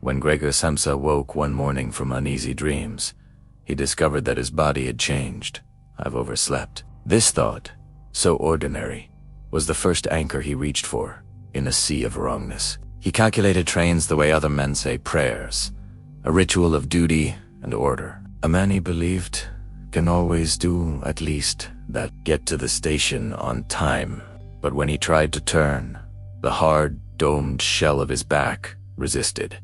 When Gregor Samsa woke one morning from uneasy dreams, he discovered that his body had changed. I've overslept. This thought, so ordinary, was the first anchor he reached for in a sea of wrongness. He calculated trains the way other men say prayers, a ritual of duty and order. A man he believed can always do at least that, get to the station on time. But when he tried to turn, the hard, domed shell of his back resisted.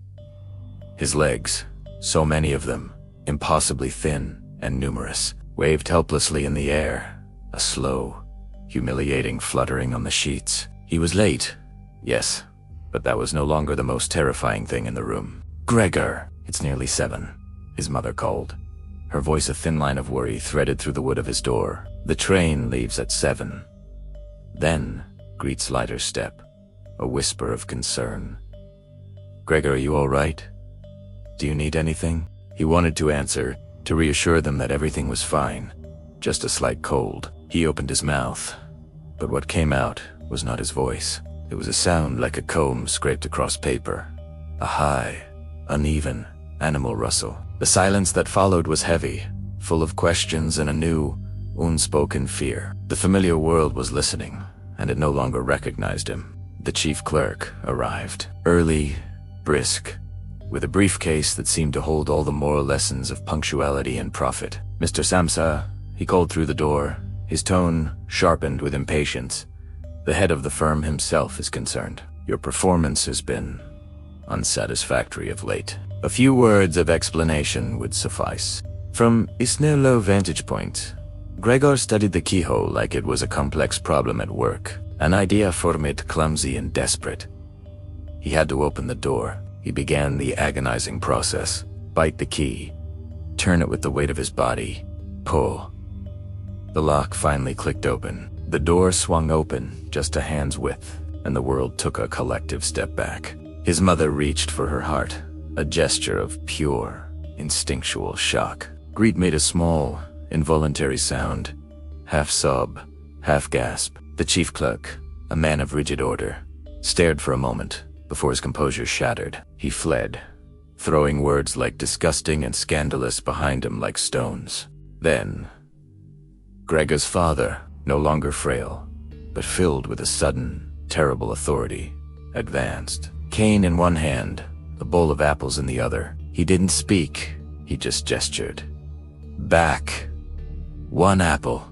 His legs, so many of them, impossibly thin and numerous, waved helplessly in the air, a slow, humiliating fluttering on the sheets. He was late, yes, but that was no longer the most terrifying thing in the room. "Gregor, it's nearly 7, his mother called, her voice a thin line of worry threaded through the wood of his door. "The train leaves at 7. Then, Greet's lighter step, a whisper of concern. "Gregor, are you all right? Do you need anything?" He wanted to answer, to reassure them that everything was fine, just a slight cold. He opened his mouth, but what came out was not his voice. It was a sound like a comb scraped across paper, a high, uneven, animal rustle. The silence that followed was heavy, full of questions and a new, unspoken fear. The familiar world was listening, and it no longer recognized him. The chief clerk arrived, early, brisk, with a briefcase that seemed to hold all the moral lessons of punctuality and profit. "Mr. Samsa," he called through the door, his tone sharpened with impatience. "The head of the firm himself is concerned. Your performance has been unsatisfactory of late." A few words of explanation would suffice. From his low vantage point, Gregor studied the keyhole like it was a complex problem at work, an idea for it clumsy and desperate. He had to open the door. He began the agonizing process. Bite the key, turn it with the weight of his body, pull. The lock finally clicked open. The door swung open just a hand's width, and the world took a collective step back. His mother reached for her heart, a gesture of pure, instinctual shock. Greet made a small, involuntary sound, half sob, half gasp. The chief clerk, a man of rigid order, stared for a moment before his composure shattered. He fled, throwing words like disgusting and scandalous behind him like stones. Then, Gregor's father, no longer frail, but filled with a sudden, terrible authority, advanced. Cane in one hand, a bowl of apples in the other. He didn't speak, he just gestured. Back. One apple,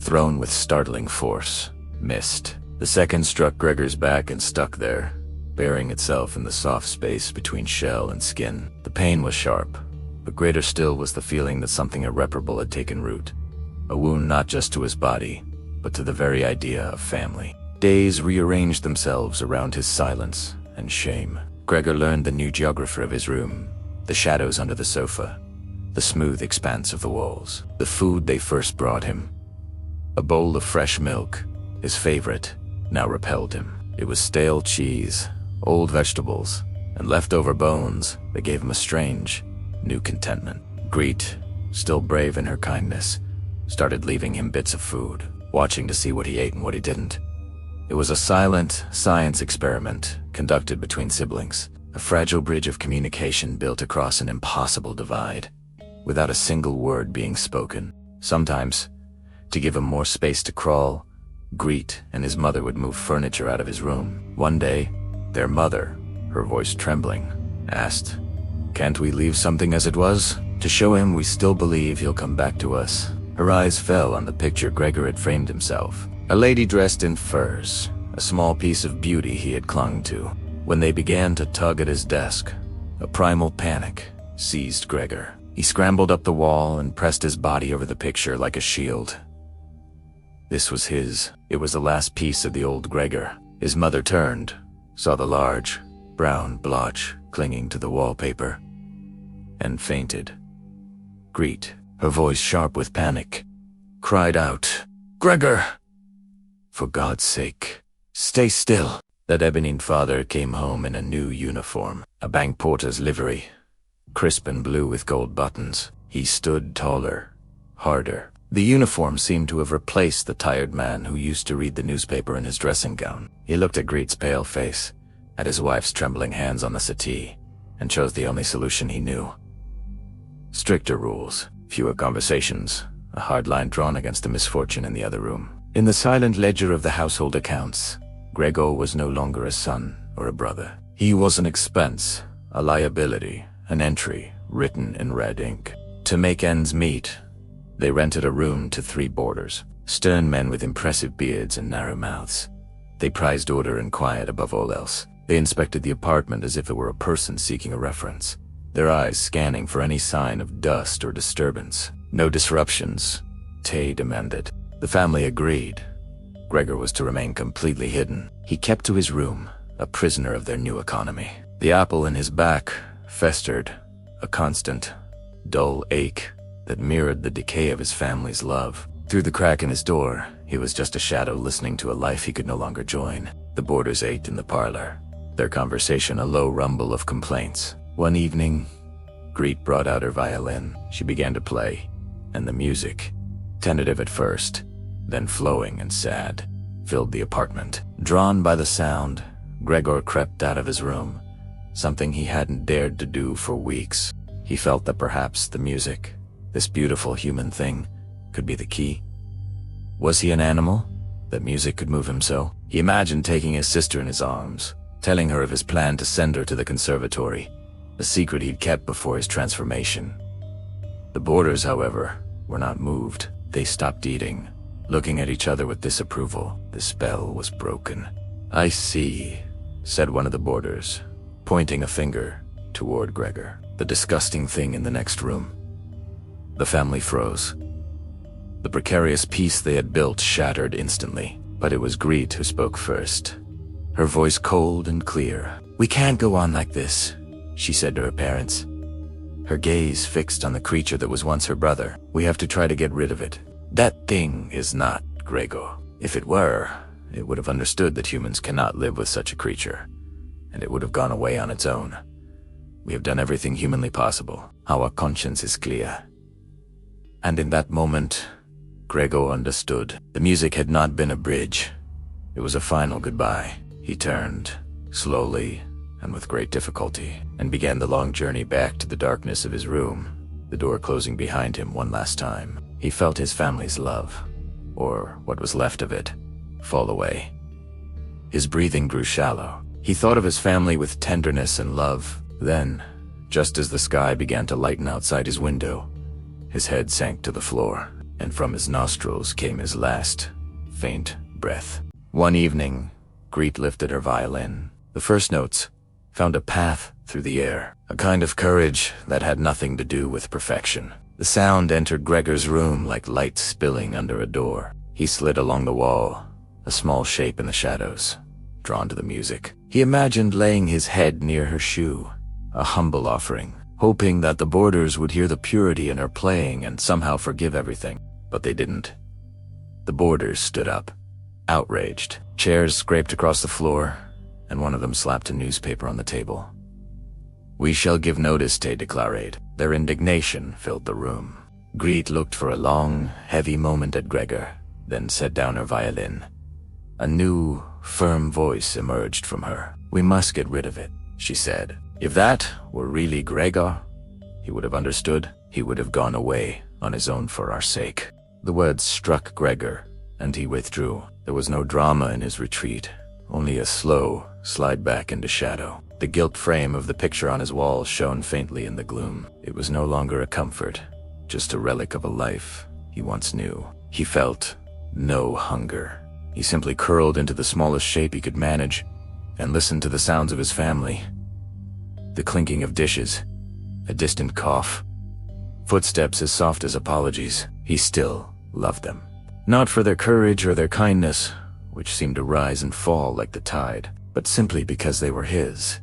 thrown with startling force, missed. The second struck Gregor's back and stuck there, burying itself in the soft space between shell and skin. The pain was sharp, but greater still was the feeling that something irreparable had taken root. A wound not just to his body, but to the very idea of family. Days rearranged themselves around his silence and shame. Gregor learned the new geography of his room, the shadows under the sofa, the smooth expanse of the walls, the food they first brought him. A bowl of fresh milk, his favorite, now repelled him. It was stale cheese, old vegetables, and leftover bones that gave him a strange, new contentment. Greet, still brave in her kindness, started leaving him bits of food, watching to see what he ate and what he didn't. It was a silent science experiment conducted between siblings, a fragile bridge of communication built across an impossible divide, without a single word being spoken. Sometimes, to give him more space to crawl, Greet and his mother would move furniture out of his room. One day, their mother, her voice trembling, asked, "Can't we leave something as it was, to show him we still believe he'll come back to us?" Her eyes fell on the picture Gregor had framed himself. A lady dressed in furs, a small piece of beauty he had clung to. When they began to tug at his desk, a primal panic seized Gregor. He scrambled up the wall and pressed his body over the picture like a shield. This was his. It was the last piece of the old Gregor. His mother turned, saw the large, brown blotch clinging to the wallpaper, and fainted. Greet, her voice sharp with panic, cried out, "Gregor! For God's sake, stay still." That ebony father came home in a new uniform, a bank porter's livery, crisp and blue with gold buttons. He stood taller, harder. The uniform seemed to have replaced the tired man who used to read the newspaper in his dressing gown. He looked at Greet's pale face, at his wife's trembling hands on the settee, and chose the only solution he knew. Stricter rules, fewer conversations, a hard line drawn against the misfortune in the other room. In the silent ledger of the household accounts, Gregor was no longer a son or a brother. He was an expense, a liability, an entry written in red ink. To make ends meet, they rented a room to 3 boarders, stern men with impressive beards and narrow mouths. They prized order and quiet above all else. They inspected the apartment as if it were a person seeking a reference, their eyes scanning for any sign of dust or disturbance. No disruptions, Tay demanded. The family agreed. Gregor was to remain completely hidden. He kept to his room, a prisoner of their new economy. The apple in his back festered, a constant, dull ache that mirrored the decay of his family's love. Through the crack in his door, he was just a shadow listening to a life he could no longer join. The boarders ate in the parlor, their conversation a low rumble of complaints. One evening, Greet brought out her violin. She began to play, and the music, tentative at first, then flowing and sad, filled the apartment. Drawn by the sound, Gregor crept out of his room, something he hadn't dared to do for weeks. He felt that perhaps the music, this beautiful human thing, could be the key. Was he an animal, that music could move him so? He imagined taking his sister in his arms, telling her of his plan to send her to the conservatory, a secret he'd kept before his transformation. The boarders, however, were not moved. They stopped eating, looking at each other with disapproval. The spell was broken. "I see," said one of the boarders, pointing a finger toward Gregor, the disgusting thing in the next room. The family froze. The precarious peace they had built shattered instantly, but it was Greet who spoke first, her voice cold and clear. "We can't go on like this," she said to her parents, her gaze fixed on the creature that was once her brother. "We have to try to get rid of it. That thing is not Gregor. If it were, it would have understood that humans cannot live with such a creature, and it would have gone away on its own. We have done everything humanly possible. Our conscience is clear." And in that moment, Gregor understood. The music had not been a bridge. It was a final goodbye. He turned, slowly and with great difficulty, and began the long journey back to the darkness of his room, the door closing behind him one last time. He felt his family's love, or what was left of it, fall away. His breathing grew shallow. He thought of his family with tenderness and love. Then, just as the sky began to lighten outside his window, his head sank to the floor, and from his nostrils came his last, faint breath. One evening, Greet lifted her violin. The first notes found a path through the air, a kind of courage that had nothing to do with perfection. The sound entered Gregor's room like light spilling under a door. He slid along the wall, a small shape in the shadows, drawn to the music. He imagined laying his head near her shoe, a humble offering, hoping that the boarders would hear the purity in her playing and somehow forgive everything. But they didn't. The boarders stood up, outraged. Chairs scraped across the floor, and one of them slapped a newspaper on the table. "We shall give notice," Tay declared. Their indignation filled the room. Greet looked for a long, heavy moment at Gregor, then set down her violin. A new, firm voice emerged from her. "We must get rid of it," she said. If that were really Gregor, he would have understood. He would have gone away on his own for our sake. The words struck Gregor, and he withdrew. There was no drama in his retreat, only a slow slide back into shadow. The gilt frame of the picture on his wall shone faintly in the gloom. It was no longer a comfort, just a relic of a life he once knew. He felt no hunger. He simply curled into the smallest shape he could manage and listened to the sounds of his family. The clinking of dishes, a distant cough, footsteps as soft as apologies. He still loved them. Not for their courage or their kindness, which seemed to rise and fall like the tide, but simply because they were his.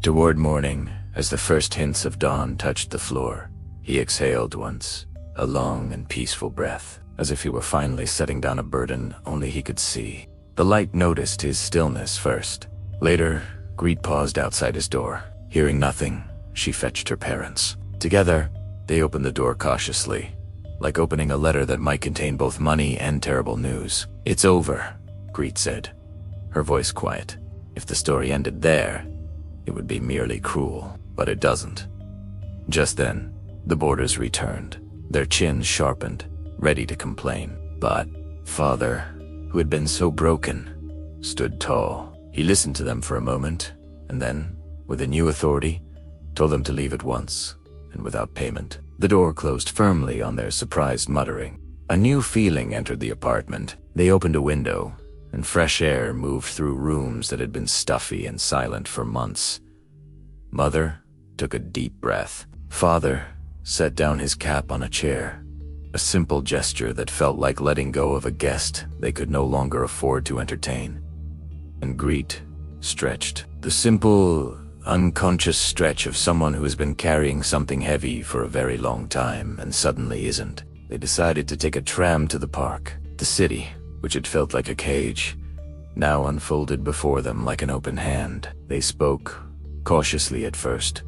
Toward morning, as the first hints of dawn touched the floor, he exhaled once, a long and peaceful breath, as if he were finally setting down a burden only he could see. The light noticed his stillness first. Later, Greet paused outside his door. Hearing nothing, she fetched her parents. Together, they opened the door cautiously, like opening a letter that might contain both money and terrible news. "It's over," Greet said, her voice quiet. If the story ended there, it would be merely cruel. but it doesn't. Just then, the boarders returned, their chins sharpened, ready to complain. But Father, who had been so broken, stood tall. He listened to them for a moment, and then, with a new authority, told them to leave at once, and without payment. The door closed firmly on their surprised muttering. A new feeling entered the apartment. They opened a window, and fresh air moved through rooms that had been stuffy and silent for months. Mother took a deep breath. Father set down his cap on a chair, a simple gesture that felt like letting go of a guest they could no longer afford to entertain. And Greet stretched, the simple, unconscious stretch of someone who has been carrying something heavy for a very long time and suddenly isn't. They decided to take a tram to the park. The city, which had felt like a cage, now unfolded before them like an open hand. They spoke, cautiously at first,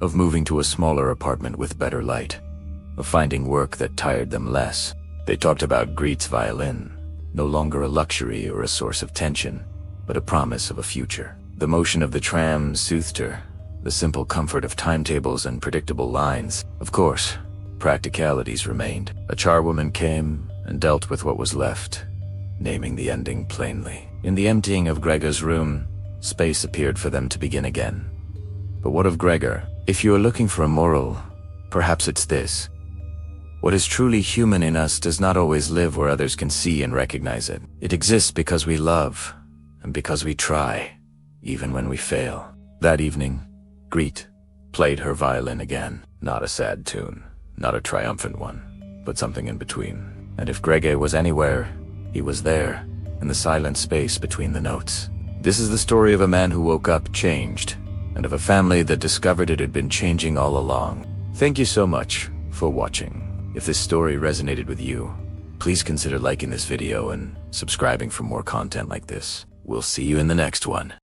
of moving to a smaller apartment with better light, of finding work that tired them less. They talked about Greet's violin, no longer a luxury or a source of tension, but a promise of a future. The motion of the tram soothed her, the simple comfort of timetables and predictable lines. Of course, practicalities remained. A charwoman came and dealt with what was left, naming the ending plainly. In the emptying of Gregor's room, space appeared for them to begin again. But what of Gregor? If you are looking for a moral, perhaps it's this. What is truly human in us does not always live where others can see and recognize it. It exists because we love, and because we try, even when we fail. That evening, Greet played her violin again. Not a sad tune, not a triumphant one, but something in between. And if Gregor was anywhere, he was there, in the silent space between the notes. This is the story of a man who woke up changed, and of a family that discovered it had been changing all along. Thank you so much for watching. If this story resonated with you, please consider liking this video and subscribing for more content like this. We'll see you in the next one.